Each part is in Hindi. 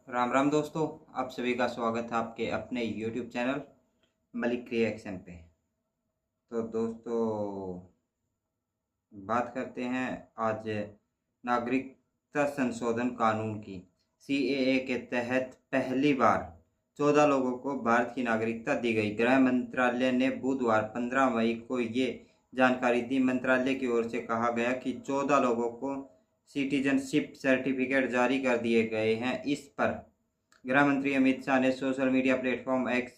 राम राम दोस्तों, आप सभी का स्वागत है आपके अपने YouTube चैनल मलिक रिएक्शन पे। तो दोस्तों, बात करते हैं आज नागरिकता संशोधन कानून की। CAA के तहत पहली बार 14 लोगों को भारत की नागरिकता दी गई। गृह मंत्रालय ने बुधवार 15 मई को ये जानकारी दी। मंत्रालय की ओर से कहा गया कि 14 लोगों को सिटीजनशिप सर्टिफिकेट जारी कर दिए गए हैं। इस पर गृह मंत्री अमित शाह ने सोशल मीडिया प्लेटफॉर्म एक्स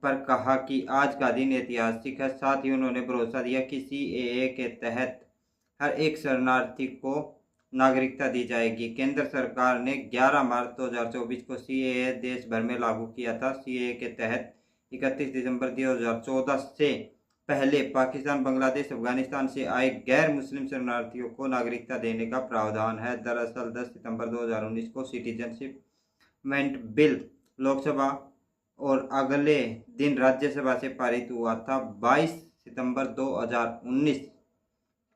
पर कहा कि आज का दिन ऐतिहासिक है। साथ ही उन्होंने भरोसा दिया कि CAA के तहत हर एक शरणार्थी को नागरिकता दी जाएगी। केंद्र सरकार ने 11 मार्च 2024 को CAA देश भर में लागू किया था। CAA के तहत 31 दिसंबर 2014 से पहले पाकिस्तान, बांग्लादेश, अफगानिस्तान से आए गैर मुस्लिम शरणार्थियों को नागरिकता देने का प्रावधान है। दरअसल 10 सितंबर 2019 को सिटीजनशिप बिल लोकसभा और अगले दिन राज्यसभा से पारित हुआ था। 22 सितंबर 2019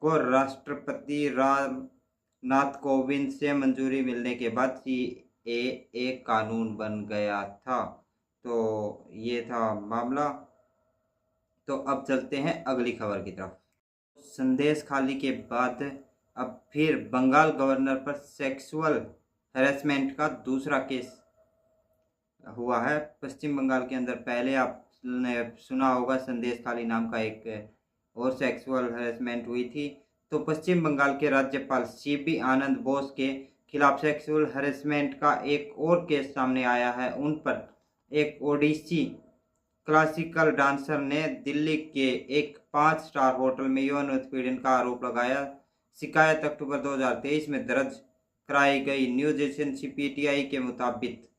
को राष्ट्रपति रामनाथ कोविंद से मंजूरी मिलने के बाद CAA कानून बन गया था। तो ये था मामला। तो अब चलते हैं अगली खबर की तरफ। संदेश खाली के बाद अब फिर बंगाल गवर्नर पर सेक्सुअल हैरेसमेंट का दूसरा केस हुआ है। पश्चिम बंगाल के अंदर पहले आपने सुना होगा संदेश खाली नाम का एक और सेक्सुअल हैरेसमेंट हुई थी। तो पश्चिम बंगाल के राज्यपाल CB आनंद बोस के खिलाफ सेक्सुअल हैरेसमेंट का एक और केस सामने आया है। उन पर एक ओडिसी क्लासिकल डांसर ने दिल्ली के एक 5 स्टार होटल में यौन उत्पीड़न का आरोप लगाया। शिकायत अक्टूबर 2023 में दर्ज कराई गई। न्यूज एजेंसी PTI के मुताबिक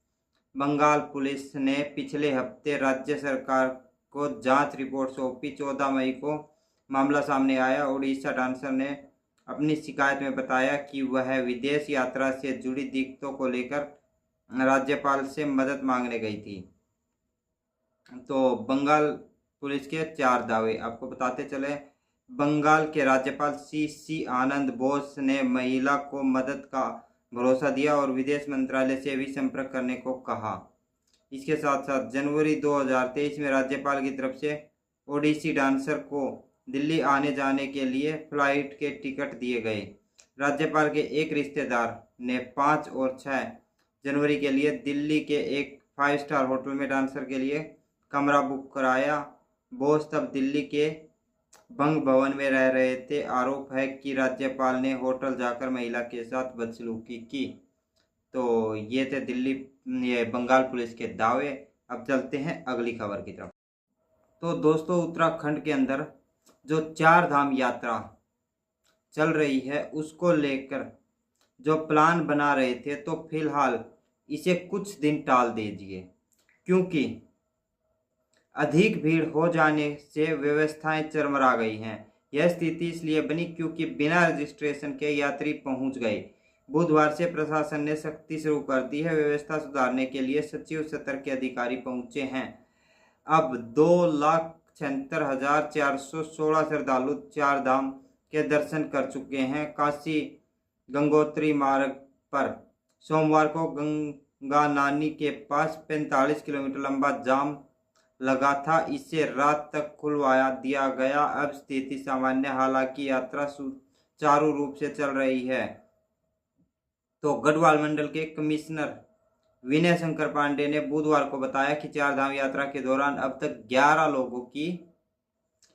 बंगाल पुलिस ने पिछले हफ्ते राज्य सरकार को जांच रिपोर्ट सौंपी। 14 मई को मामला सामने आया। ओडिशा डांसर ने अपनी शिकायत में बताया कि वह विदेश यात्रा से जुड़ी दिक्कतों को लेकर राज्यपाल से मदद मांगने गई थी। तो बंगाल पुलिस के 4 दावे आपको बताते चले। बंगाल के राज्यपाल CC आनंद बोस ने महिला को मदद का भरोसा दिया और विदेश मंत्रालय से भी संपर्क करने को कहा। इसके साथ साथ जनवरी 2023 में राज्यपाल की तरफ से ओडिसी डांसर को दिल्ली आने जाने के लिए फ्लाइट के टिकट दिए गए। राज्यपाल के एक रिश्तेदार ने 5 और 6 जनवरी के लिए दिल्ली के एक 5 स्टार होटल में डांसर के लिए कमरा बुक कराया। बोस तब दिल्ली के बंग भवन में रह रहे थे। आरोप है कि राज्यपाल ने होटल जाकर महिला के साथ बदसलूकी की। तो ये थे ये बंगाल पुलिस के दावे। अब चलते हैं अगली खबर की तरफ। तो दोस्तों, उत्तराखंड के अंदर जो 4 धाम यात्रा चल रही है उसको लेकर जो प्लान बना रहे थे, तो फिलहाल इसे कुछ दिन टाल दीजिए, क्योंकि अधिक भीड़ हो जाने से व्यवस्थाएं चरमरा गई हैं। यह स्थिति इसलिए बनी क्योंकि बिना रजिस्ट्रेशन के यात्री पहुंच गए। बुधवार से प्रशासन ने सख्ती शुरू कर दी है। व्यवस्था सुधारने के लिए सचिव स्तर के अधिकारी पहुंचे हैं। अब 2,76,416 श्रद्धालु 4 धाम के दर्शन कर चुके हैं। काशी गंगोत्री मार्ग पर सोमवार को गंगा नानी के पास 45 किलोमीटर लंबा जाम लगा था। इसे रात तक खुलवा दिया गया। अब स्थिति सामान्य, हालांकि यात्रा सुचारू रूप से चल रही है। तो गढ़वाल मंडल के कमिश्नर विनय शंकर पांडे ने बुधवार को बताया कि 4 धाम यात्रा के दौरान अब तक 11 लोगों की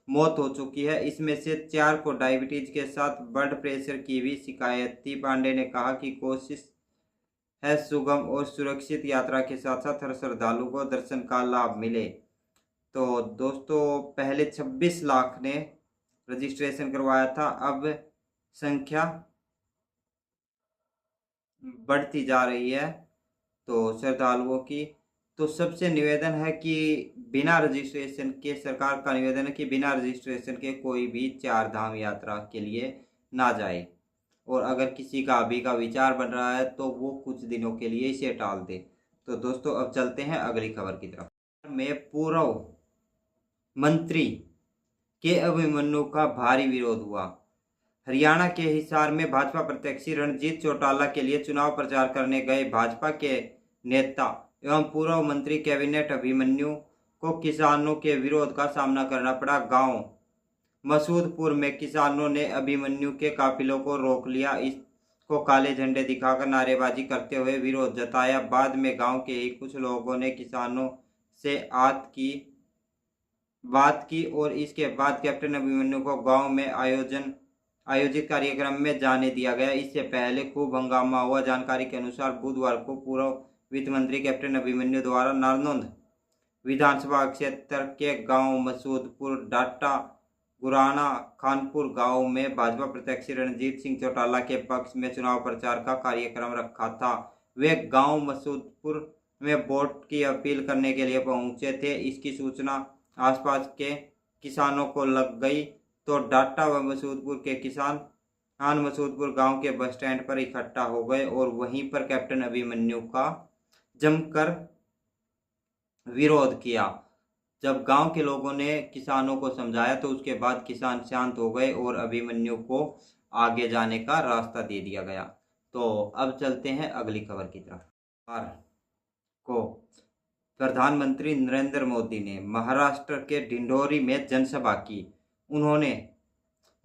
मौत हो चुकी है। इसमें से 4 को डायबिटीज के साथ ब्लड प्रेशर की भी शिकायत थी। पांडे ने कहा कि कोशिश है सुगम और सुरक्षित यात्रा के साथ साथ हर श्रद्धालु को दर्शन का लाभ मिले। तो दोस्तों, पहले 26 लाख ने रजिस्ट्रेशन करवाया था, अब संख्या बढ़ती जा रही है तो श्रद्धालुओं की। तो सबसे निवेदन है कि बिना रजिस्ट्रेशन के, सरकार का निवेदन है कि बिना रजिस्ट्रेशन के कोई भी 4 धाम यात्रा के लिए ना जाए। और अगर किसी का अभी का विचार बन रहा है तो वो कुछ दिनों के लिए इसे टाल दे। तो दोस्तों, अब चलते हैं अगली खबर की तरफ। में पूर्व मंत्री के अभिमन्यु का भारी विरोध हुआ। हरियाणा के हिसार में भाजपा प्रत्याशी रणजीत चौटाला के लिए चुनाव प्रचार करने गए भाजपा के नेता एवं पूर्व मंत्री कैबिनेट अभिमन्यु को किसानों के विरोध का सामना करना पड़ा। गांव मसूदपुर में किसानों ने अभिमन्यु के काफिलों को रोक लिया। इसको काले झंडे दिखाकर नारेबाजी करते हुए विरोध जताया। बाद में गांव के ही कुछ लोगों ने किसानों से बात की और इसके बाद कैप्टन अभिमन्यु को गांव में आयोजित कार्यक्रम में जाने दिया गया। इससे पहले खूब हंगामा हुआ। जानकारी के अनुसार बुधवार को पूर्व वित्त मंत्री कैप्टन अभिमन्यु द्वारा नारनौंद विधानसभा क्षेत्र के गांव मसूदपुर, डाटा, गुराना, खानपुर गांव में भाजपा प्रत्याशी रणजीत सिंह चौटाला के पक्ष में चुनाव प्रचार का कार्यक्रम रखा था। वे गांव मसूदपुर में वोट की अपील करने के लिए पहुंचे थे। इसकी सूचना आसपास के किसानों को लग गई तो डाटा व मसूदपुर के किसान मसूदपुर गांव के बस स्टैंड पर इकट्ठा हो गए और वहीं पर कैप्टन अभिमन्यु का जमकर विरोध किया। जब गांव के लोगों ने किसानों को समझाया तो उसके बाद किसान शांत हो गए और अभिमन्यु को आगे जाने का रास्ता दे दिया गया। तो अब चलते हैं अगली खबर की तरफ। को प्रधानमंत्री नरेंद्र मोदी ने महाराष्ट्र के ढिंढोरी में जनसभा की। उन्होंने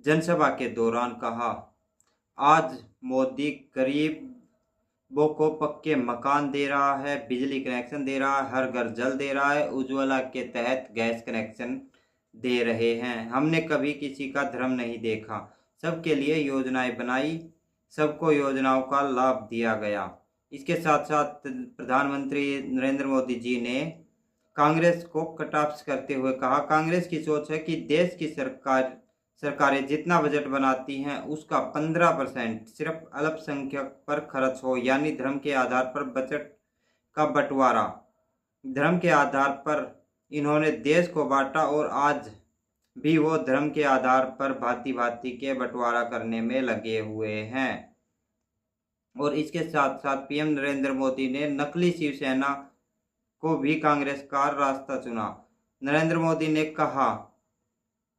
जनसभा के दौरान कहा, आज मोदी गरीबों को पक्के मकान दे रहा है, बिजली कनेक्शन दे रहा है, हर घर जल दे रहा है, उज्ज्वला के तहत गैस कनेक्शन दे रहे हैं। हमने कभी किसी का धर्म नहीं देखा, सबके लिए योजनाएं बनाई, सबको योजनाओं का लाभ दिया गया। इसके साथ साथ प्रधानमंत्री नरेंद्र मोदी जी ने कांग्रेस को कटाक्ष करते हुए कहा, कांग्रेस की सोच है कि देश की सरकारें जितना बजट बनाती हैं उसका 15% सिर्फ अल्पसंख्यक पर खर्च हो, यानी धर्म के आधार पर बजट का बंटवारा। धर्म के आधार पर इन्होंने देश को बांटा और आज भी वो धर्म के आधार पर भांति भांति के बंटवारा करने में लगे हुए हैं। और इसके साथ साथ पीएम नरेंद्र मोदी ने नकली शिवसेना को भी कांग्रेस का रास्ता चुना। नरेंद्र मोदी ने कहा,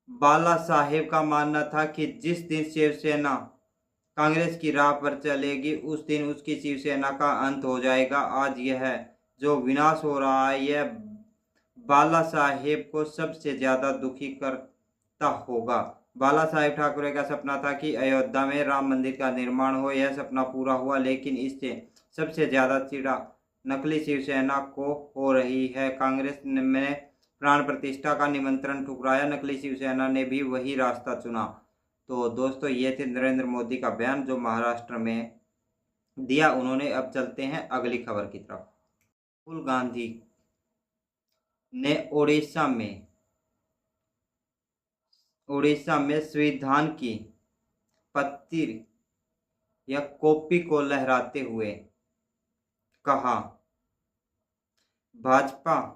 बाला साहेब का मानना था कि जिस दिन शिवसेना कांग्रेस की राह पर चलेगी उस दिन उसकी शिवसेना का अंत हो जाएगा। आज यह जो विनाश हो रहा है यह बाला साहेब को सबसे ज़्यादा दुखी करता होगा। बाला साहेब ठाकरे का सपना था कि अयोध्या में राम मंदिर का निर्माण हो। यह सपना पूरा हुआ, लेकिन इससे सबसे ज़्यादा चिढ़ा नकली शिवसेना को हो रही है। कांग्रेस ने प्राण प्रतिष्ठा का निमंत्रण ठुकराया, नकली शिवसेना ने भी वही रास्ता चुना। तो दोस्तों, ये थे नरेंद्र मोदी का बयान जो महाराष्ट्र में दिया उन्होंने। अब चलते हैं अगली खबर की तरफ। राहुल गांधी ने ओडिशा में संविधान की पत्ती या कॉपी को लहराते हुए कहा, भाजपा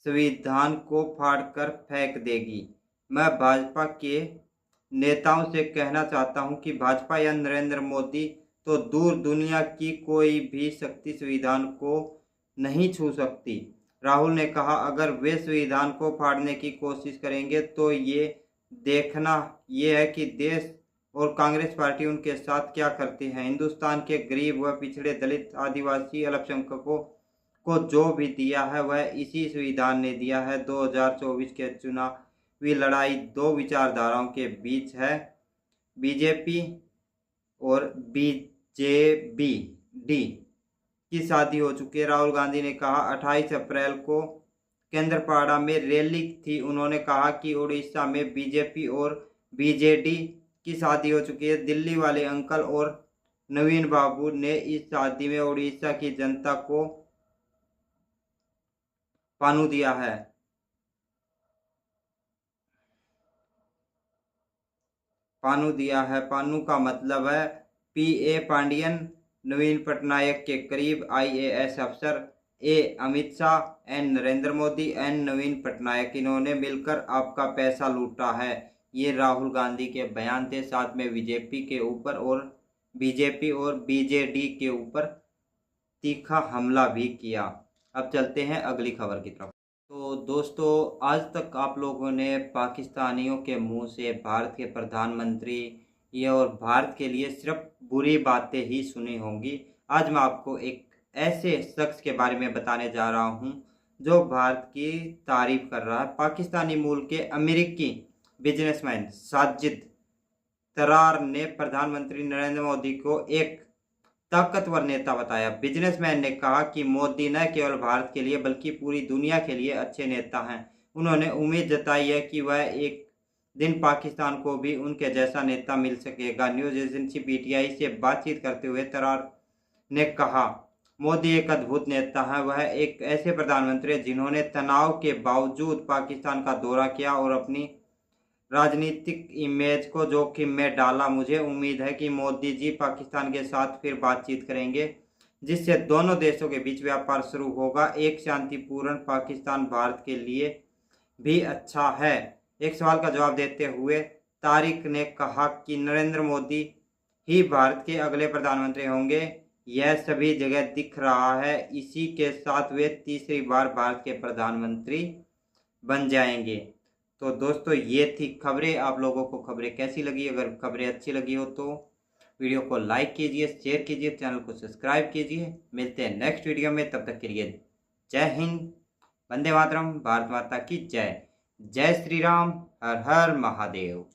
संविधान को फाड़कर फेंक देगी। मैं भाजपा के नेताओं से कहना चाहता हूं कि भाजपा या नरेंद्र मोदी तो दूर दुनिया की कोई भी शक्ति संविधान को नहीं छू सकती। राहुल ने कहा, अगर वे संविधान को फाड़ने की कोशिश करेंगे तो ये देखना ये है कि देश और कांग्रेस पार्टी उनके साथ क्या करती है। हिंदुस्तान के गरीब व पिछड़े, दलित, आदिवासी, अल्पसंख्यकों को जो भी दिया है वह इसी संविधान ने दिया है। 2024 के चुनावी लड़ाई दो विचारधाराओं के बीच है, बीजेपी और बीजेडी की शादी हो चुकी है। राहुल गांधी ने कहा, 28 अप्रैल को केंद्रपाड़ा में रैली थी। उन्होंने कहा कि उड़ीसा में बीजेपी और बीजेडी की शादी हो चुकी है। दिल्ली वाले अंकल और नवीन बाबू ने इस शादी में उड़ीसा की जनता को पानू दिया है। पानू का मतलब है पीए पांडियन, नवीन पटनायक के करीब आईएएस अफसर, ए अमित शाह, एन नरेंद्र मोदी, एन नवीन पटनायक, इन्होंने मिलकर आपका पैसा लूटा है। ये राहुल गांधी के बयान थे। साथ में बीजेपी के ऊपर और बीजेपी और बीजेडी के ऊपर तीखा हमला भी किया। अब चलते हैं अगली खबर की तरफ। तो दोस्तों, आज तक आप लोगों ने पाकिस्तानियों के मुंह से भारत के प्रधानमंत्री ये और भारत के लिए सिर्फ बुरी बातें ही सुनी होंगी। आज मैं आपको एक ऐसे शख्स के बारे में बताने जा रहा हूं जो भारत की तारीफ कर रहा है। पाकिस्तानी मूल के अमेरिकी बिजनेसमैन साजिद तरार ने प्रधानमंत्री नरेंद्र मोदी को एक ताकतवर नेता बताया। बिजनेसमैन ने कहा कि मोदी न केवल भारत के लिए बल्कि पूरी दुनिया के लिए अच्छे नेता हैं। उन्होंने उम्मीद जताई है कि वह एक दिन पाकिस्तान को भी उनके जैसा नेता मिल सकेगा। न्यूज एजेंसी पीटीआई से बातचीत करते हुए तरार ने कहा, मोदी एक अद्भुत नेता है। वह एक ऐसे प्रधानमंत्री हैं जिन्होंने तनाव के बावजूद पाकिस्तान का दौरा किया और अपनी राजनीतिक इमेज को जोखिम में डाला। मुझे उम्मीद है कि मोदी जी पाकिस्तान के साथ फिर बातचीत करेंगे, जिससे दोनों देशों के बीच व्यापार शुरू होगा। एक शांतिपूर्ण पाकिस्तान भारत के लिए भी अच्छा है। एक सवाल का जवाब देते हुए तारिक ने कहा कि नरेंद्र मोदी ही भारत के अगले प्रधानमंत्री होंगे। यह सभी जगह दिख रहा है। इसी के साथ वे तीसरी बार भारत के प्रधानमंत्री बन जाएंगे। तो दोस्तों, ये थी खबरें। आप लोगों को खबरें कैसी लगी? अगर खबरें अच्छी लगी हो तो वीडियो को लाइक कीजिए, शेयर कीजिए, चैनल को सब्सक्राइब कीजिए। मिलते हैं नेक्स्ट वीडियो में, तब तक के लिए जय हिंद, वंदे मातरम, भारत माता की जय। जय श्री राम, हर हर महादेव।